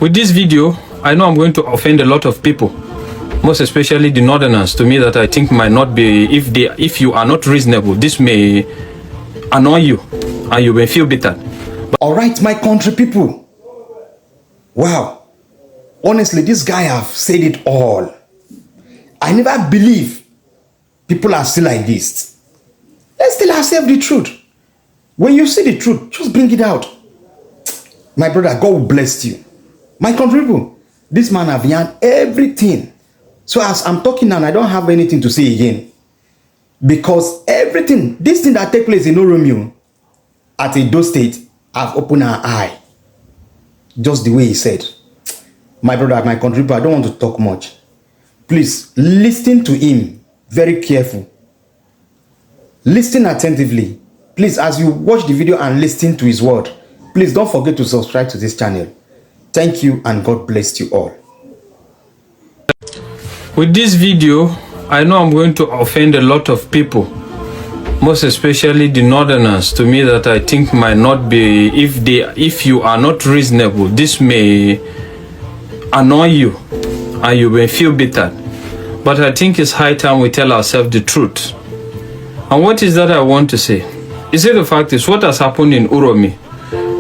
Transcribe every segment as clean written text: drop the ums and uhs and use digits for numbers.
With this video, I know I'm going to offend a lot of people, most especially the northerners, to me, that I think might not be, if you are not reasonable, this may annoy you and you may feel bitter. All right, my country people. Wow. Honestly, this guy have said it all. I never believe people are still like this. Let's tell ourselves the truth. When you see the truth, just bring it out. My brother, God will bless you. My country people, this man have yarned everything. So as I'm talking now, I don't have anything to say again. Because everything, this thing that take place in Oromio, at Edo State, have opened our eye. Just the way he said. My brother, my country people, I don't want to talk much. Please, listen to him. Very careful. Listen attentively. Please, as you watch the video and listen to his word, please don't forget to subscribe to this channel. Thank you and God bless you all. With this video, I know I'm going to offend a lot of people, most especially the northerners, to me, that I think might not be, if you are not reasonable, this may annoy you and you may feel bitter. But I think it's high time we tell ourselves the truth. And what is that I want to say? Is it the fact is what has happened in Uromi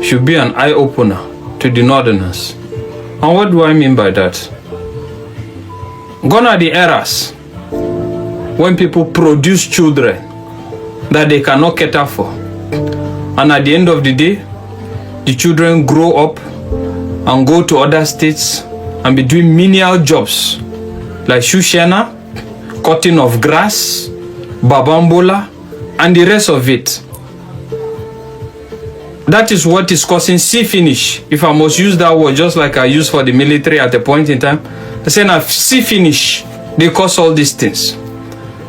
should be an eye-opener to the northerners. And what do I mean by that? Gone are the eras when people produce children that they cannot cater for. And at the end of the day, the children grow up and go to other states and be doing menial jobs like shoeshana, cutting of grass, babambola, and the rest of it. That is what is causing sea finish. If I must use that word just like I use for the military at a point in time, I say now sea finish, they cause all these things.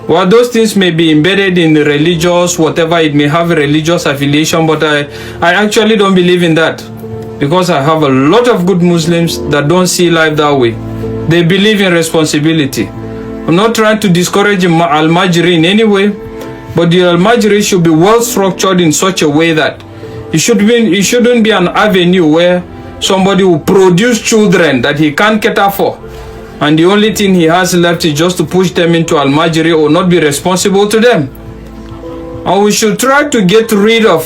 Well, those things may be embedded in the religious, whatever, it may have a religious affiliation, but I actually don't believe in that. Because I have a lot of good Muslims that don't see life that way. They believe in responsibility. I'm not trying to discourage Al-Majri in any way, but the Al-Majri should be well structured in such a way that it shouldn't be an avenue where somebody will produce children that he can't cater for, and the only thing he has left is just to push them into Al-Majri or not be responsible to them. And we should try to get rid of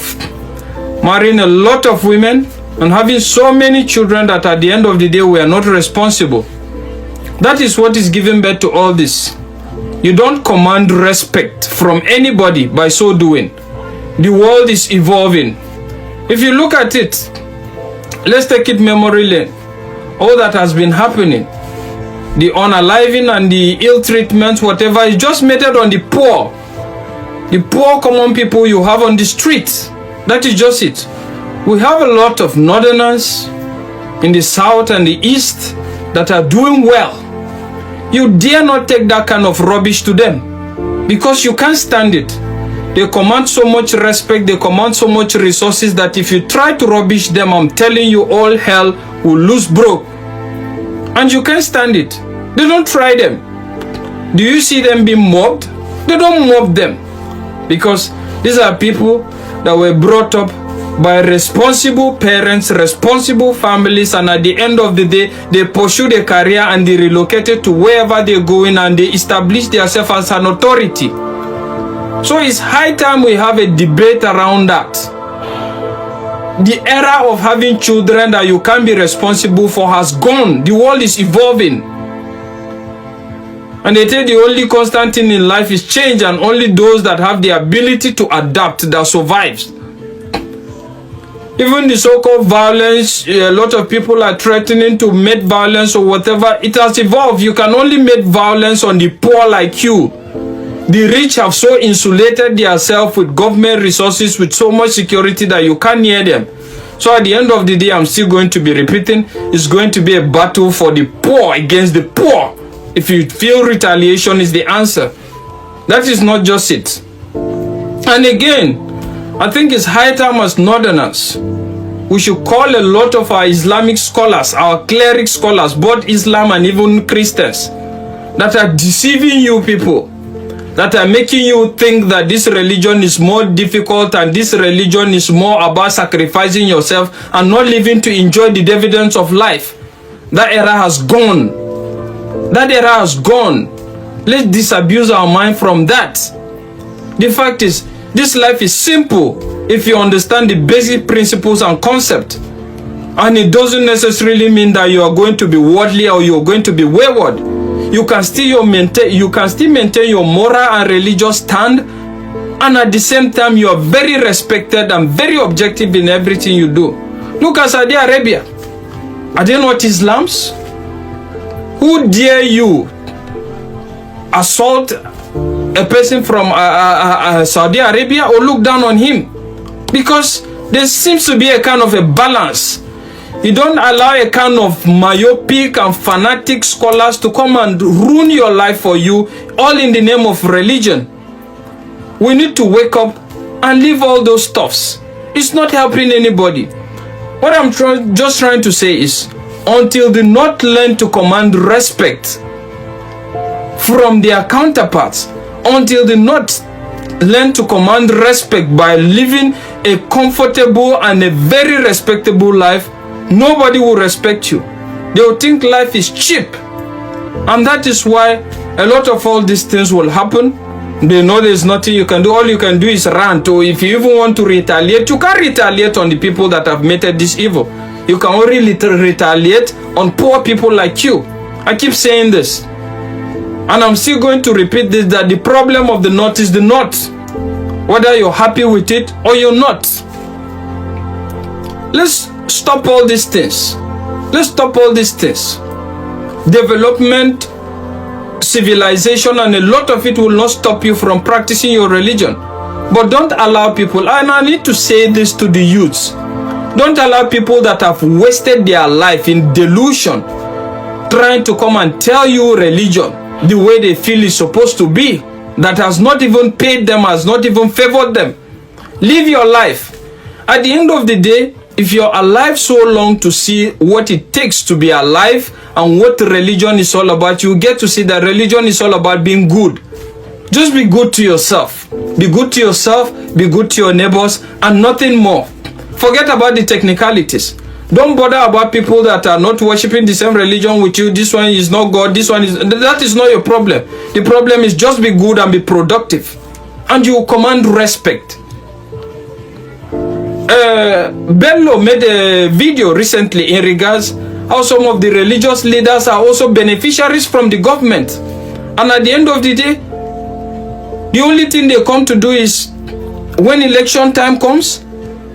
marrying a lot of women and having so many children that at the end of the day we are not responsible. That is what is giving birth to all this. You don't command respect from anybody by so doing. The world is evolving. If you look at it, let's take it memory lane. All that has been happening, the unaliving and the ill treatment, whatever, is just meted on the poor common people you have on the streets. That is just it. We have a lot of northerners in the south and the east that are doing well. You dare not take that kind of rubbish to them because you can't stand it. They command so much respect, they command so much resources that if you try to rubbish them, I'm telling you, all hell will lose broke. And you can't stand it. They don't try them. Do you see them being mobbed? They don't mob them. Because these are people that were brought up by responsible parents, responsible families, and at the end of the day, they pursue their career and they relocated to wherever they're going and they establish themselves as an authority. So it's high time we have a debate around that. The era of having children that you can't be responsible for has gone. The world is evolving. And they say the only constant thing in life is change, and only those that have the ability to adapt that survives. Even the so-called violence, a lot of people are threatening to make violence or whatever. It has evolved. You can only make violence on the poor like you. The rich have so insulated themselves with government resources, with so much security that you can't near them. So at the end of the day, I'm still going to be repeating, it's going to be a battle for the poor against the poor. If you feel retaliation is the answer, that is not just it. And again, I think it's high time as northerners, we should call a lot of our Islamic scholars, our cleric scholars, both Islam and even Christians, that are deceiving you people, that are making you think that this religion is more difficult and this religion is more about sacrificing yourself and not living to enjoy the dividends of life. That era has gone. That era has gone. Let's disabuse our mind from that. The fact is, this life is simple if you understand the basic principles and concept. And it doesn't necessarily mean that you are going to be worldly or you are going to be wayward. You can still maintain your moral and religious stand, and at the same time you are very respected and very objective in everything you do. Look at Saudi Arabia. Are they not Islams? Who dare you assault a person from Saudi Arabia or look down on him? Because there seems to be a kind of a balance. You don't allow a kind of myopic and fanatic scholars to come and ruin your life for you, all in the name of religion. We need to wake up and leave all those stuffs. It's not helping anybody. What I'm just trying to say is, until they not learn to command respect from their counterparts, until they not learn to command respect by living a comfortable and a very respectable life, nobody will respect you. They will think life is cheap. And that is why a lot of all these things will happen. They know there's nothing you can do. All you can do is rant. Or if you even want to retaliate, you can't retaliate on the people that have committed this evil. You can only retaliate on poor people like you. I keep saying this, and I'm still going to repeat this, that the problem of the North is the North, whether you're happy with it or you're not. Let's stop all these things. Let's stop all these things. Development, civilization, and a lot of it will not stop you from practicing your religion. But don't allow people, and I need to say this to the youths, don't allow people that have wasted their life in delusion trying to come and tell you religion the way they feel is supposed to be, that has not even paid them, has not even favored them. Live your life. At the end of the day, if you're alive so long to see what it takes to be alive and what religion is all about, you get to see that religion is all about being good. Just be good to yourself. Be good to yourself, be good to your neighbors, and nothing more. Forget about the technicalities. Don't bother about people that are not worshiping the same religion with you. This one is not God, this one is... That is not your problem. The problem is just be good and be productive, and you command respect. Bello made a video recently in regards how some of the religious leaders are also beneficiaries from the government, and at the end of the day, the only thing they come to do is, when election time comes,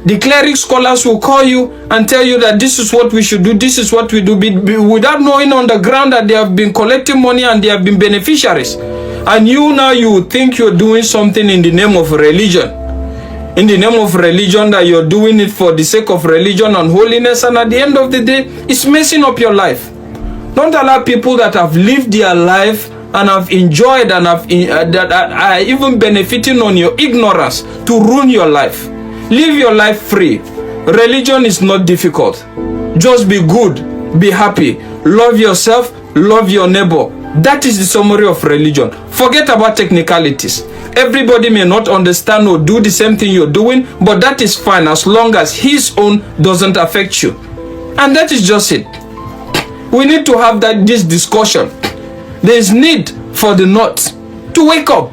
the cleric scholars will call you and tell you that this is what we should do, this is what we do, without knowing on the ground that they have been collecting money and they have been beneficiaries. And you now, you think you're doing something in the name of religion. In the name of religion, that you're doing it for the sake of religion and holiness, and at the end of the day, it's messing up your life. Don't allow people that have lived their life and have enjoyed and that are even benefiting on your ignorance to ruin your life. Live your life free. Religion is not difficult. Just be good, be happy, love yourself, love your neighbor. That is the summary of religion. Forget about technicalities. Everybody may not understand or do the same thing you're doing, but that is fine as long as his own doesn't affect you. And that is just it. We need to have this discussion. There is need for the North to wake up.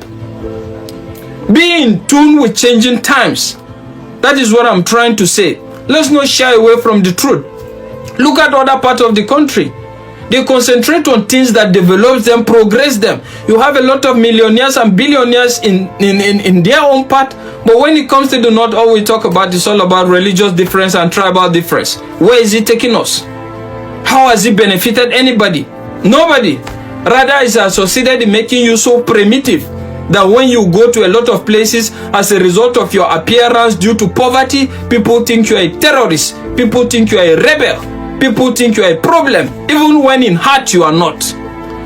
Be in tune with changing times. That is what I'm trying to say. Let's not shy away from the truth. Look at other parts of the country. They concentrate on things that develop them, progress them. You have a lot of millionaires and billionaires in their own part, but when it comes to the North, all we talk about is all about religious difference and tribal difference. Where is it taking us? How has it benefited anybody? Nobody. Rather, it's associated in making you so primitive that when you go to a lot of places as a result of your appearance due to poverty, people think you are a terrorist, people think you are a rebel, people think you are a problem, even when in heart you are not.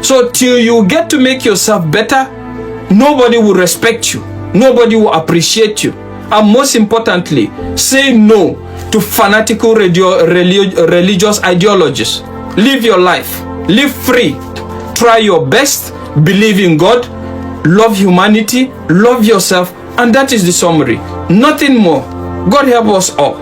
So till you get to make yourself better, nobody will respect you, nobody will appreciate you, and most importantly, say no to fanatical religious ideologies. Live your life, live free, try your best, believe in God, love humanity, love yourself, and that is the summary. Nothing more. God help us all.